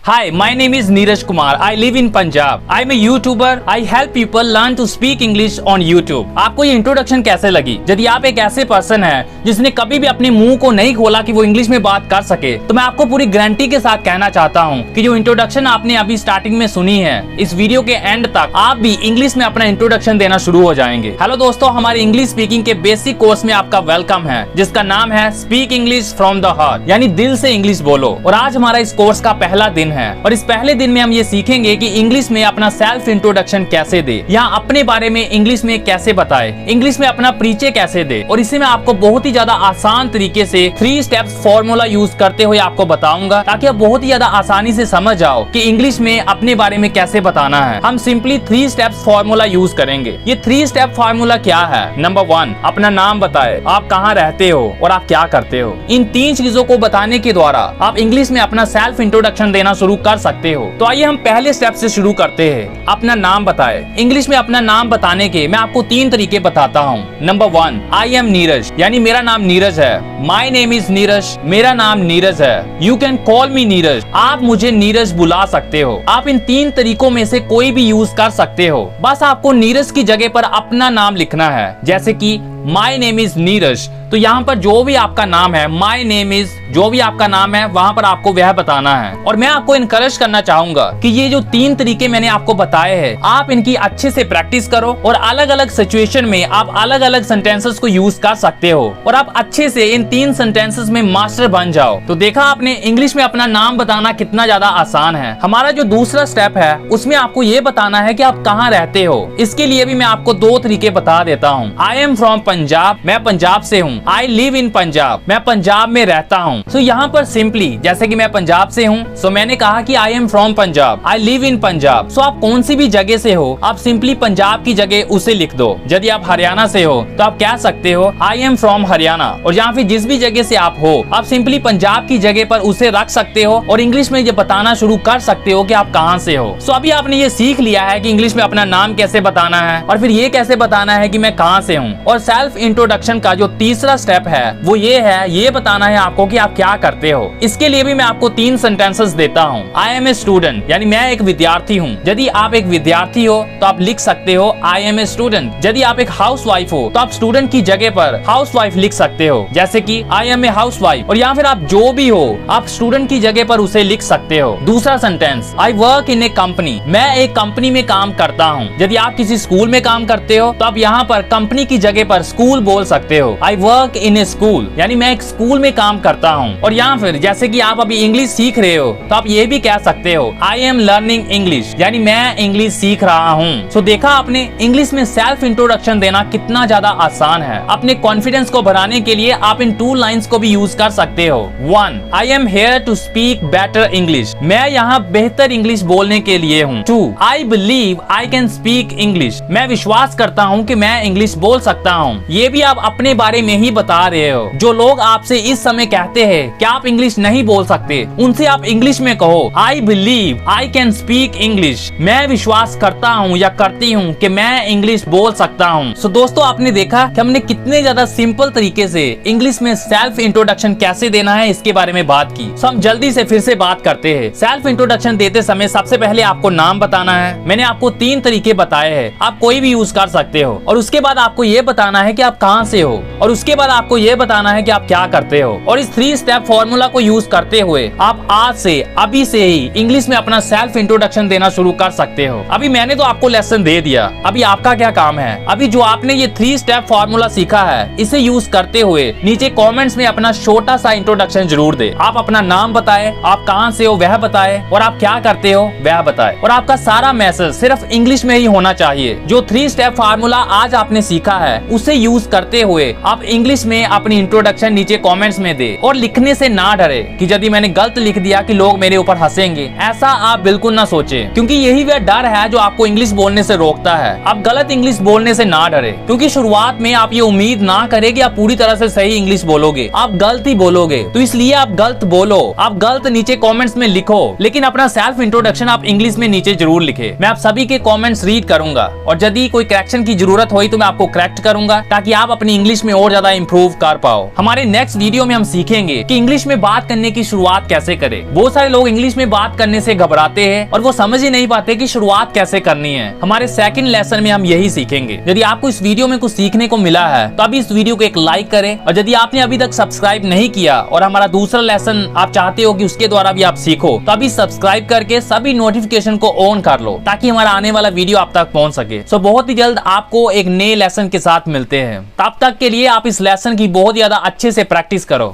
Hi, my name is Neeraj Kumar. I live in Punjab. I am a YouTuber. I help people learn to speak English on YouTube. आपको ये introduction कैसे लगी? यदि आप एक ऐसे पर्सन हैं जिसने कभी भी अपने मुंह को नहीं खोला कि वो इंग्लिश में बात कर सके, तो मैं आपको पूरी गारंटी के साथ कहना चाहता हूँ कि जो इंट्रोडक्शन आपने अभी स्टार्टिंग में सुनी है, इस वीडियो के एंड तक आप भी इंग्लिश में अपना इंट्रोडक्शन देना शुरू हो जाएंगे। हेलो दोस्तों, हमारे इंग्लिश स्पीकिंग के बेसिक कोर्स में आपका वेलकम है, जिसका नाम है speak English from the heart, यानी दिल से इंग्लिश बोलो। और आज हमारा इस कोर्स का पहला दिन है और इस पहले दिन में हम ये सीखेंगे कि इंग्लिश में अपना सेल्फ इंट्रोडक्शन कैसे दे, यहाँ अपने बारे में इंग्लिश में कैसे बताए, इंग्लिश में अपना परिचय कैसे दे। और इसी में आपको बहुत ही ज्यादा आसान तरीके से 3 स्टेप्स फॉर्मूला यूज करते हुए आपको बताऊंगा, ताकि आप बहुत ही ज्यादा आसानी से समझ जाओ कि इंग्लिश में अपने बारे में कैसे बताना है। हम सिंपली 3 स्टेप्स फॉर्मूला यूज करेंगे। ये 3 स्टेप फॉर्मूला क्या है? नंबर 1, अपना नाम बताए, आप कहाँ रहते हो और आप क्या करते हो। इन 3 चीजों को बताने के द्वारा आप इंग्लिश में अपना सेल्फ इंट्रोडक्शन देना शुरू कर सकते हो। तो आइए हम पहले स्टेप से शुरू करते हैं। अपना नाम बताए। इंग्लिश में अपना नाम बताने के मैं आपको 3 तरीके बताता हूँ। नंबर 1, आई एम नीरज, यानी मेरा नाम नीरज है। माई नेम इज नीरज, मेरा नाम नीरज है। यू कैन कॉल मी नीरज, आप मुझे नीरज बुला सकते हो। आप इन 3 तरीकों में से कोई भी यूज कर सकते हो। बस आपको नीरज की जगह पर अपना नाम लिखना है, जैसे कि माई नेम इज नीरज। तो यहाँ पर जो भी आपका नाम है, माई नेम इज, जो भी आपका नाम है, वहाँ पर आपको वह बताना है। और मैं आपको इनकरेज करना चाहूंगा कि ये जो 3 तरीके मैंने आपको बताए हैं, आप इनकी अच्छे से प्रैक्टिस करो और अलग अलग सिचुएशन में आप अलग अलग सेंटेंसेस को यूज कर सकते हो और आप अच्छे से इन 3 सेंटेंसेस में मास्टर बन जाओ। तो देखा आपने, इंग्लिश में अपना नाम बताना कितना ज्यादा आसान है। हमारा जो दूसरा स्टेप है, उसमें आपको ये बताना है कि आप कहाँ रहते हो। इसके लिए भी मैं आपको 2 तरीके बता देता हूँ। आई एम फ्रॉम पंजाब, मैं पंजाब से हूँ। आई लिव इन पंजाब, मैं पंजाब में रहता हूँ। सो यहाँ पर सिंपली, जैसे कि मैं पंजाब से हूँ, सो मैंने कहा कि I am from Punjab, I live in Punjab. So आप कौन सी भी जगह से हो, आप सिंपली पंजाब की जगह उसे लिख दो। यदि आप हरियाणा से हो तो आप कह सकते हो आई एम फ्रॉम हरियाणा। और यहाँ फिर जिस भी जगह से आप हो, आप सिंपली पंजाब की जगह पर उसे रख सकते हो और इंग्लिश में ये बताना शुरू कर सकते हो कि आप कहाँ से हो। सो अभी आपने ये सीख लिया है कि इंग्लिश में अपना नाम कैसे बताना है और फिर ये कैसे बताना है कि मैं कहाँ से हूँ। और सेल्फ इंट्रोडक्शन का जो तीसरा स्टेप है वो ये है, ये बताना है आपको कि आप क्या करते हो। इसके लिए भी मैं आपको 3 सेंटेंसेस देता हूँ। आई एम ए स्टूडेंट, यानी मैं एक विद्यार्थी हूँ। यदि आप एक विद्यार्थी हो तो आप लिख सकते हो आई एम ए स्टूडेंट। यदि आप एक हाउसवाइफ हो तो आप स्टूडेंट की जगह पर हाउसवाइफ लिख सकते हो, जैसे कि आई एम ए हाउसवाइफ। और यहाँ फिर आप जो भी हो, आप स्टूडेंट की जगह पर उसे लिख सकते हो। दूसरा sentence, I work in A company, मैं एक कंपनी में काम करता हूँ। यदि आप किसी स्कूल में काम करते हो तो आप यहाँ पर कंपनी की जगह पर स्कूल बोल सकते हो। I work in A school, यानी मैं एक स्कूल में काम करता हूँ। और यहाँ फिर जैसे कि आप अभी इंग्लिश सीख रहे हो तो आप ये भी कह सकते हो आई एम लर्निंग इंग्लिश, यानी मैं इंग्लिश सीख रहा हूँ। सो देखा आपने, इंग्लिश में सेल्फ इंट्रोडक्शन देना कितना ज्यादा आसान है। अपने कॉन्फिडेंस को बढ़ाने के लिए आप इन 2 लाइंस को भी यूज कर सकते हो। 1, I am here to speak better English, मैं यहाँ बेहतर इंग्लिश बोलने के लिए हूँ। 2, I believe I can speak English, मैं विश्वास करता हूँ कि मैं इंग्लिश बोल सकता हूँ। ये भी आप अपने बारे में ही बता रहे हो। जो लोग आपसे इस समय कहते हैं कि आप इंग्लिश नहीं बोल सकते, उनसे आप इंग्लिश में कहो आई believe I can speak English, मैं विश्वास करता हूँ या करती हूँ कि मैं इंग्लिश बोल सकता हूँ। सो दोस्तों, आपने देखा कि हमने कितने ज्यादा सिंपल तरीके से इंग्लिश में सेल्फ इंट्रोडक्शन कैसे देना है इसके बारे में बात की। सो हम जल्दी से फिर से बात करते हैं। सेल्फ इंट्रोडक्शन देते समय सबसे पहले आपको नाम बताना है। मैंने आपको 3 तरीके बताए हैं, आप कोई भी यूज कर सकते हो। और उसके बाद आपको ये बताना है कि आप कहाँ से हो और उसके बाद आपको ये बताना है कि आप क्या करते हो। और इस 3 स्टेप फॉर्मूला को यूज करते हुए आप आज से, अभी से ही इंग्लिश में अपना सेल्फ इंट्रोडक्शन देना शुरू कर सकते हो। अभी मैंने तो आपको लेसन दे दिया, अभी आपका क्या काम है? अभी जो आपने ये 3 स्टेप फॉर्मूला सीखा है, इसे यूज करते हुए नीचे कमेंट्स में अपना छोटा सा इंट्रोडक्शन जरूर दे। आप अपना नाम बताए, आप कहाँ से हो वह बताए और आप क्या करते हो वह बताए। और आपका सारा मैसेज सिर्फ इंग्लिश में ही होना चाहिए। जो 3 स्टेप फॉर्मूला आज आपने सीखा है, उसे यूज करते हुए आप इंग्लिश में अपनी इंट्रोडक्शन नीचे कमेंट्स में दे। और लिखने से ना डरे कि यदि मैंने गलत लिख दिया कि लोग मेरे ऊपर हंसेंगे, ऐसा आप बिल्कुल ना सोचे, क्योंकि यही वह डर है जो आपको इंग्लिश बोलने से रोकता है। आप गलत इंग्लिश बोलने से ना डरे, क्योंकि शुरुआत में आप ये उम्मीद ना करें कि आप पूरी तरह से सही इंग्लिश बोलोगे, आप गलत ही बोलोगे। तो इसलिए आप गलत बोलो, आप गलत नीचे कमेंट्स में लिखो, लेकिन अपना सेल्फ इंट्रोडक्शन आप इंग्लिश में नीचे जरूर लिखे। मैं आप सभी के कमेंट्स रीड करूंगा और यदि कोई करेक्शन की जरूरत हुई तो मैं आपको करेक्ट करूंगा। ताकि आप अपनी इंग्लिश में और ज्यादा इंप्रूव कर पाओ। हमारे नेक्स्ट वीडियो में हम सीखेंगे कि इंग्लिश में बात करने की शुरुआत कैसे करें। बहुत सारे लोग इंग्लिश में बात करने से घबराते हैं और वो समझ ही नहीं पाते कि शुरुआत कैसे करनी है। हमारे सेकंड लेसन में हम यही सीखेंगे। यदि आपको इस वीडियो में कुछ सीखने को मिला है तो अभी इस वीडियो को एक लाइक करें, और यदि आपने अभी तक सब्सक्राइब नहीं किया और हमारा दूसरा लेसन आप चाहते हो कि उसके द्वारा भी आप सीखो, तो अभी सब्सक्राइब करके सभी नोटिफिकेशन को ऑन कर लो ताकि हमारा आने वाला वीडियो आप तक पहुंच सके। सो बहुत ही जल्द आपको एक नए लेसन के साथ मिलते हैं। तब तक के लिए आप इस लेसन की बहुत ज्यादा अच्छे से प्रैक्टिस करो।